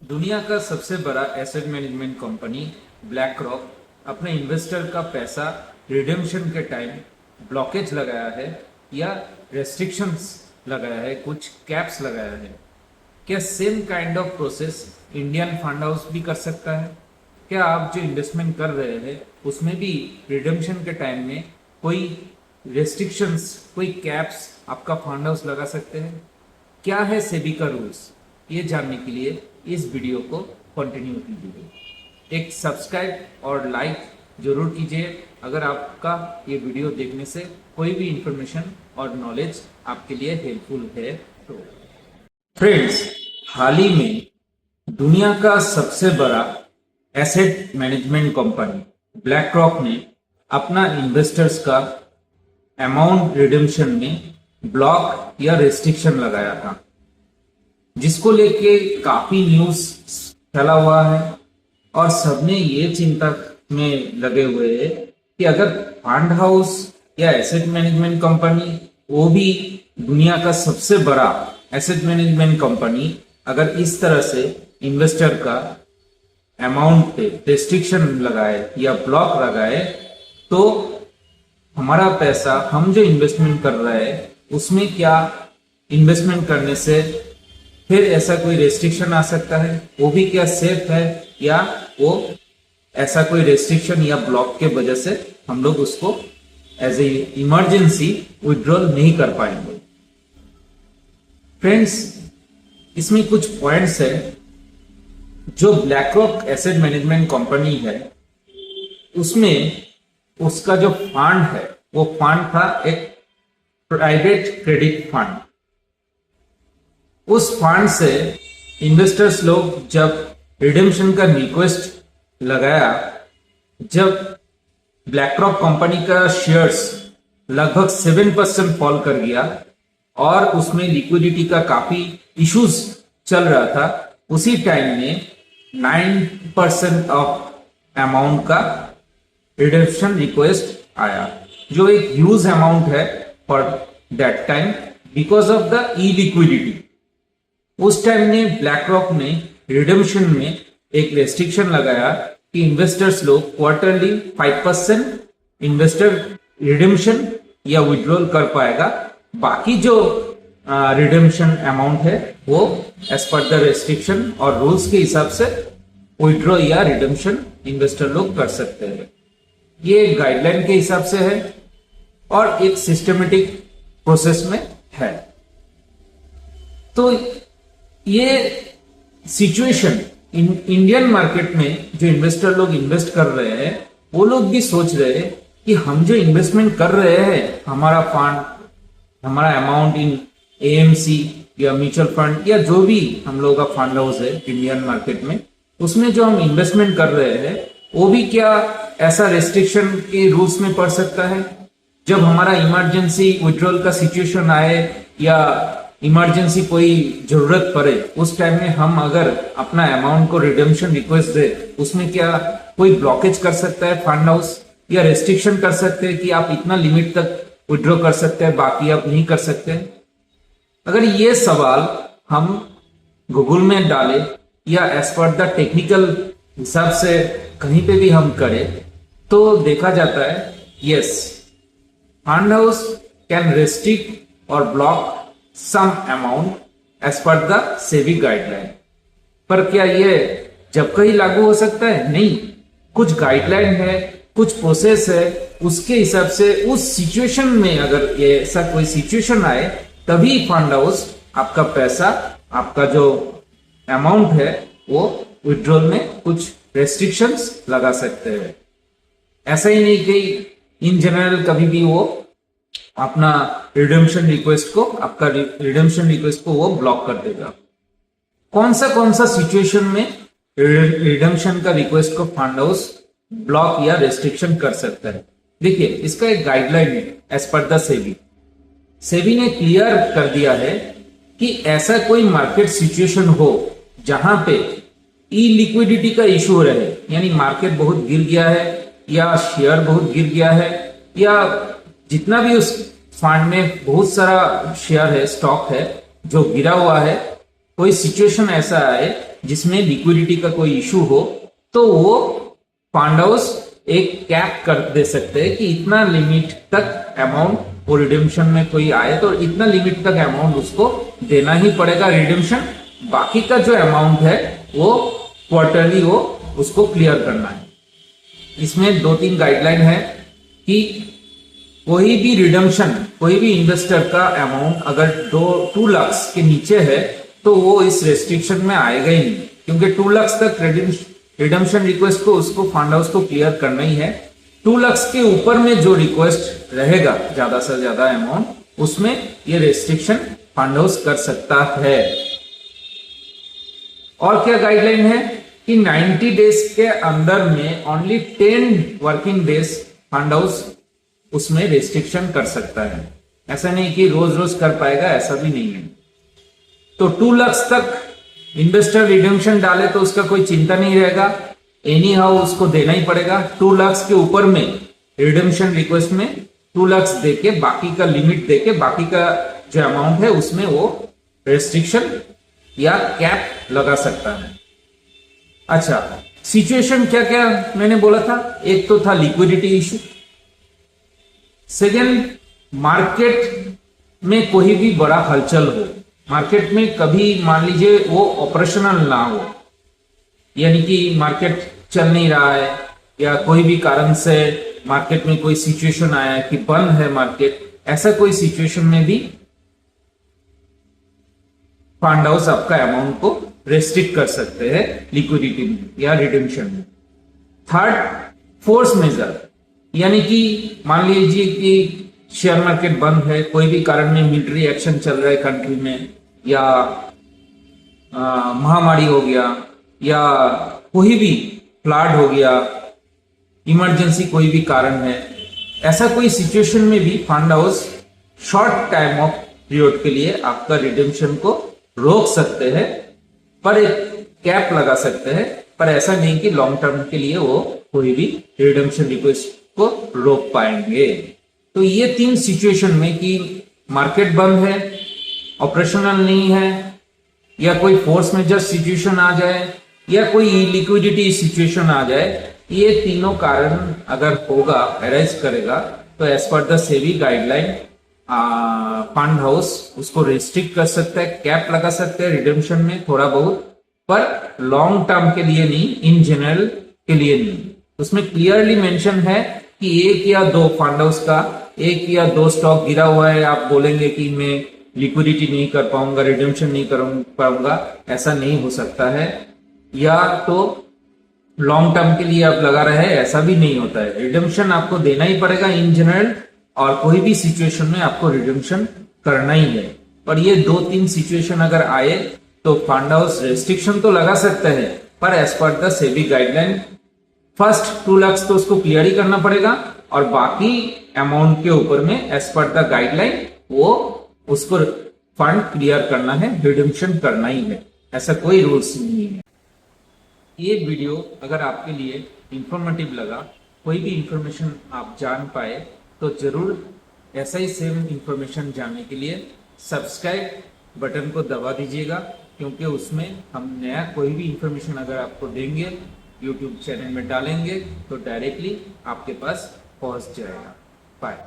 दुनिया का सबसे बड़ा asset management company black rock अपने इन्वेस्टर का पैसा रिडेम्पशन के टाइम ब्लॉकेज लगाया है या रेस्ट्रिक्शंस लगाया है, कुछ कैप्स लगाया है। क्या same kind of process Indian fund house भी कर सकता है? क्या आप जो इन्वेस्टमेंट कर रहे हैं उसमें भी रिडेम्पशन के टाइम में कोई रेस्ट्रिक्शंस, कोई कैप्स आपका फंड हाउस लगा सकते हैं? क्या है सेबी का रूल्स? ये जानने के लिए इस वीडियो को कंटिन्यू कीजिए। एक सब्सक्राइब और लाइक जरूर कीजिए अगर आपका ये वीडियो देखने से कोई भी इंफॉर्मेशन और नॉलेज आपके लिए हेल्पफुल है तो। फ्रेंड्स, हाल ही में दुनिया का सबसे बड़ा asset management company black rock ने अपना इन्वेस्टर्स का अमाउंट रिडेम्पशन में ब्लॉक या रेस्ट्रिक्शन लगाया था, जिसको लेके काफी न्यूज फैला हुआ है और सबने ये चिंता में लगे हुए हैं कि अगर फंड हाउस या एसेट मैनेजमेंट कंपनी, वो भी दुनिया का सबसे बड़ा एसेट मैनेजमेंट कंपनी, अगर इस तरह से इन्वेस्टर का अमाउंट पे रेस्ट्रिक्शन लगाए या ब्लॉक लगाए तो हमारा पैसा, हम जो इन्वेस्टमेंट कर रहे हैं उसमें क्या इन्वेस्टमेंट करने से फिर ऐसा कोई रेस्ट्रिक्शन आ सकता है, वो भी क्या सेफ है, या वो ऐसा कोई रेस्ट्रिक्शन या ब्लॉक के वजह से हम लोग उसको एज ए इमरजेंसी विड्रॉल नहीं कर पाएंगे। फ्रेंड्स, इसमें कुछ पॉइंट्स है जो black rock asset management company है उसमें उसका जो फंड है वो फंड था एक प्राइवेट क्रेडिट फंड। उस फंड से इन्वेस्टर्स लोग जब रिडेम्पशन का रिक्वेस्ट लगाया, जब ब्लैक रॉक कंपनी का शेयर्स लगभग 7% फॉल कर गया और उसमें लिक्विडिटी का काफी इश्यूज चल रहा था, उसी टाइम में 9% ऑफ अमाउंट का रिडेम्पशन रिक्वेस्ट आया, जो एक ह्यूज अमाउंट है for that time because of the E liquidity. उस टाइम में ब्लैक रॉक ने रिडेम्पशन में एक रेस्ट्रिक्शन लगाया कि इन्वेस्टर्स लोग क्वार्टरली 5% इन्वेस्टर रिडेम्पशन या विड्रॉल कर पाएगा, बाकी जो रिडेम्पशन अमाउंट है वो एज पर द रेस्ट्रिक्शन और रूल्स के हिसाब से विड्रॉ या रिडेम्पशन इन्वेस्टर लोग कर सकते हैं। ये गाइडलाइन के हिसाब से है और एक सिस्टमेटिक प्रोसेस में है। तो ये सिचुएशन इंडियन मार्केट में जो इन्वेस्टर लोग इन्वेस्ट कर रहे हैं वो लोग भी सोच रहे हैं कि हम जो इन्वेस्टमेंट कर रहे हैं, हमारा फंड, हमारा अमाउंट इन एएमसी या म्यूचुअल फंड या जो भी हम लोगों का फंड हाउस है इंडियन मार्केट में, उसमें जो हम इन्वेस्टमेंट कर रहे हैं वो भी क्या ऐसा रेस्ट्रिक्शन के रूल्स में पड़ सकता है? जब हमारा इमरजेंसी विड्रॉल का सिचुएशन आए या इमरजेंसी कोई जरूरत पड़े, उस टाइम में हम अगर अपना अमाउंट को रिडेम्पशन रिक्वेस्ट दे, उसमें क्या कोई ब्लॉकेज कर सकता है फंड हाउस, या रेस्ट्रिक्शन कर सकते हैं कि आप इतना लिमिट तक विड्रॉ कर सकते हैं, बाकी आप नहीं कर सकते? अगर ये सवाल हम गूगल में डालें या एज पर द टेक्निकल हिसाब से कहीं पे भी हम करें तो देखा जाता है yes, fund house can restrict और block some amount as per the SEBI guideline. पर क्या ये जब कहीं लागू हो सकता है? नहीं, कुछ गाइडलाइन है, कुछ प्रोसेस है, उसके हिसाब से उस सिचुएशन में अगर ये ऐसा कोई सिचुएशन आए तभी फंड हाउस आपका पैसा, आपका जो अमाउंट है वो विड्रॉल में कुछ रेस्ट्रिक्शंस लगा सकते हैं। ऐसा ही नहीं कि इन जनरल कभी भी वो अपना रिडेम्पशन रिक्वेस्ट को, आपका रिडेम्पशन रिक्वेस्ट को वो ब्लॉक कर देगा। कौन सा सिचुएशन में रिडेम्पशन का रिक्वेस्ट को फंड हाउस ब्लॉक या रेस्ट्रिक्शन कर सकता है? देखिए, इसका एक गाइडलाइन है as per the SEBI. SEBI ने क्लियर कर दिया है कि ऐसा कोई मार्केट सिचुएशन हो जहां पे ई लिक्विडिटी का इशू रहे, यानी मार्केट बहुत गिर गया है या शेयर बहुत गिर गया है या जितना भी उस फंड में बहुत सारा शेयर है, स्टॉक है जो गिरा हुआ है, कोई सिचुएशन ऐसा आए जिसमें लिक्विडिटी का कोई इशू हो, तो वो फंड हाउस एक कैप कर दे सकते हैं कि इतना लिमिट तक अमाउंट वो रिडेम्पशन में कोई आए तो इतना लिमिट तक अमाउंट उसको देना ही पड़ेगा रिडेम्पशन, बाकी का जो अमाउंट है वो क्वार्टरली वो उसको क्लियर करना है। इसमें 2-3 गाइडलाइन है कि कोई भी रिडेम्पशन, कोई भी इन्वेस्टर का अमाउंट अगर 2 लाख के नीचे है तो वो इस रेस्ट्रिक्शन में आएगा ही नहीं, क्योंकि 2 लाख तक रिडेम्पशन रिक्वेस्ट को उसको फंड हाउस को क्लियर करना ही है। 2 लाख के ऊपर में जो रिक्वेस्ट रहेगा ज्यादा से ज्यादा अमाउंट, उसमें ये रेस्ट्रिक्शन फंड हाउस कर सकता है। और क्या गाइडलाइन है कि 90 डेज के अंदर में only 10 working days fund house उसमें रेस्ट्रिक्शन कर सकता है। ऐसा नहीं कि रोज रोज कर पाएगा, ऐसा भी नहीं है। तो 2 लाख तक इन्वेस्टर रिडेम्पशन डाले तो उसका कोई चिंता नहीं रहेगा, एनी हाउ उसको देना ही पड़ेगा। 2 लाख के ऊपर में रिडेम्पशन रिक्वेस्ट में 2 लाख देके बाकी का लिमिट देके बाकी का जो अमाउंट है उसमें वो रेस्ट्रिक्शन या कैप लगा सकता है। अच्छा, सिचुएशन क्या क्या मैंने बोला था, एक तो था लिक्विडिटी इशू, सेकेंड मार्केट में कोई भी बड़ा हलचल हो, मार्केट में कभी मान लीजिए वो ऑपरेशनल ना हो, यानी कि मार्केट चल नहीं रहा है या कोई भी कारण से मार्केट में कोई सिचुएशन आया है कि बंद है मार्केट, ऐसा कोई सिचुएशन में भी फंड हाउस आपका अमाउंट को रेस्ट्रिक्ट कर सकते हैं लिक्विडिटी में या रिडेम्पशन में। थर्ड, फोर्स मेजर, यानी कि मान लीजिए कि शेयर मार्केट बंद है, कोई भी कारण में मिलिट्री एक्शन चल रहा है कंट्री में, या महामारी हो गया, या कोई भी फ्लड हो गया, इमरजेंसी कोई भी कारण है, ऐसा कोई सिचुएशन में भी fund house short time of period के लिए आपका रिडेम्पशन को रोक सकते हैं, पर एक कैप लगा सकते हैं, पर ऐसा नहीं कि लॉन्ग टर्म के लिए वो कोई भी रिडेम्पशन रिक्वेस्ट को रोक पाएंगे। तो ये 3 सिचुएशन में कि मार्केट बंद है, ऑपरेशनल नहीं है, या कोई फोर्स मेजर सिचुएशन आ जाए, या कोई लिक्विडिटी सिचुएशन आ जाए, ये तीनों कारण अगर होगा, अराइज करेगा, तो as per the SEBI guideline fund house उसको रेस्ट्रिक्ट कर सकता है, कैप लगा सकते हैं रिडेम्पशन में थोड़ा बहुत, पर लॉन्ग टर्म के लिए नहीं, इन जनरल के लिए नहीं। उसमें क्लियरली मेंशन है कि 1 या 2 फंड हाउस का 1 या 2 स्टॉक गिरा हुआ है, आप बोलेंगे कि मैं लिक्विडिटी नहीं कर पाऊंगा, रिडेम्पशन नहीं कर पाऊंगा, ऐसा नहीं हो सकता है। या तो लॉन्ग टर्म के लिए आप लगा रहे हैं, ऐसा भी नहीं होता है। रिडेम्पशन आपको देना ही पड़ेगा इन जनरल, और कोई भी सिचुएशन में आपको रिडेम्पशन करना ही है। पर ये 2-3 सिचुएशन अगर आए तो फंड हाउस रेस्ट्रिक्शन तो लगा सकते हैं, पर as per the SEBI guideline first 2 lakh तो उसको क्लियर ही करना पड़ेगा, और बाकी अमाउंट के ऊपर में एज पर द गाइडलाइन वो उसको फंड क्लियर करना है, रिडेम्पशन करना ही है, ऐसा कोई रूल्स नहीं है। ये वीडियो अगर आपके लिए इंफॉर्मेटिव लगा, कोई भी इंफॉर्मेशन आप जान पाए, तो जरूर ऐसा ही सेम इंफॉर्मेशन जानने के लिए सब्सक्राइब बटन को दबा दीजिएगा, क्योंकि उसमें हम नया कोई भी इंफॉर्मेशन अगर आपको देंगे, यूट्यूब चैनल में डालेंगे, तो डायरेक्टली आपके पास पहुंच जाएगा। बाय।